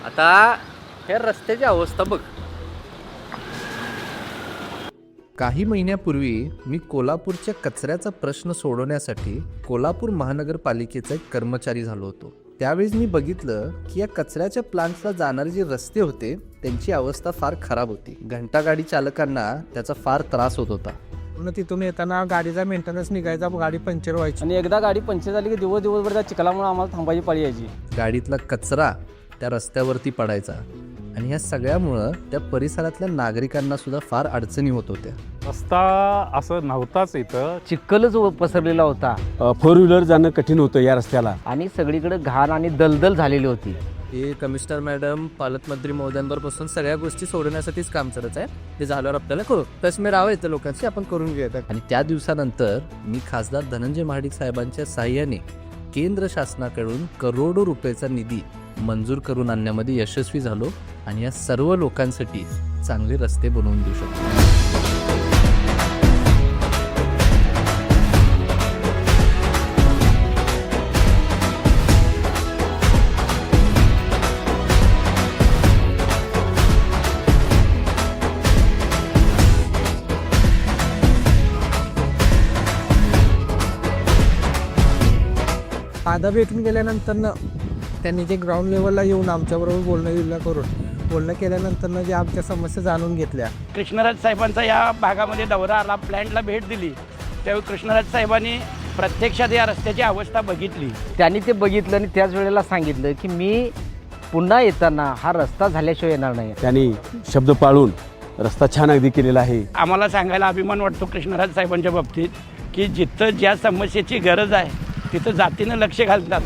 आता ह्या रस्त्याची अवस्था बघ. काही महिन्यापूर्वी मी कोल्हापूरच्या कचऱ्याचा प्रश्न सोडवण्यासाठी कोल्हापूर महानगरपालिकेचा एक कर्मचारी झालो होतो. त्यावेळेस मी बघितलं की या कचऱ्याच्या प्लांट्सला जाणारे जे रस्ते होते त्यांची अवस्था फार खराब होती. घंटागाडी चालकांना त्याचा फार त्रास होत होता. तिथून येताना गाडीचा मेंटेनन्स निघायचा, गाडी पंक्चर व्हायची. आणि एकदा गाडी पंक्चर झाली की दिवसभर त्या चिखलामुळे आम्हाला थांबायची पाळी यायची. गाडीतला कचरा त्या रस्त्यावरती पडायचा आणि ह्या सगळ्यामुळं त्या परिसरातल्या नागरिकांना सुद्धा फार अडचणी होत होत्या. रस्ता असं नव्हताच इथं. चिखलच पसरलेला होता फोर व्हीलर जाणं कठीण होतं या रस्त्याला. आणि सगळीकडे घाण आणि दलदल झालेली होती. हे कमिशनर मॅडम पालकमंत्री महोदयांपासून सगळ्या गोष्टी सोडवण्यासाठीच काम करत आहे. ते झाल्यावर आपल्याला करू तसं राहायचं लोकांशी आपण करून घेऊयात. आणि त्या दिवसानंतर मी खासदार धनंजय महाडिक साहेबांच्या साहाय्याने केंद्र शासनाकडून करोडो रुपयाचा निधी मंजूर करून आणण्यामध्ये यशस्वी झालो आणि या सर्व लोकांसाठी चांगले रस्ते बनवून देऊ शकतो. कांदा भेटून गेल्यानंतर त्यांनी जे ग्राउंड लेवलला येऊन आमच्याबरोबर बोलणं केल्यानंतर जे आमच्या समस्या जाणून घेतल्या. कृष्णराज साहेबांचा या भागामध्ये दौरा आला, प्लॅन्टला भेट दिली. त्यावेळी कृष्णराज साहेबांनी प्रत्यक्षात या रस्त्याची अवस्था बघितली. त्यांनी ते बघितलं आणि त्याच वेळेला सांगितलं की मी पुन्हा येताना हा रस्ता झाल्याशिवाय येणार नाही. त्यांनी शब्द पाळून रस्ता छान अगदी केलेला आहे. आम्हाला सांगायला अभिमान वाटतो कृष्णराज साहेबांच्या बाबतीत की जिथं ज्या समस्येची गरज आहे तिथं जातीनं लक्ष घालतात.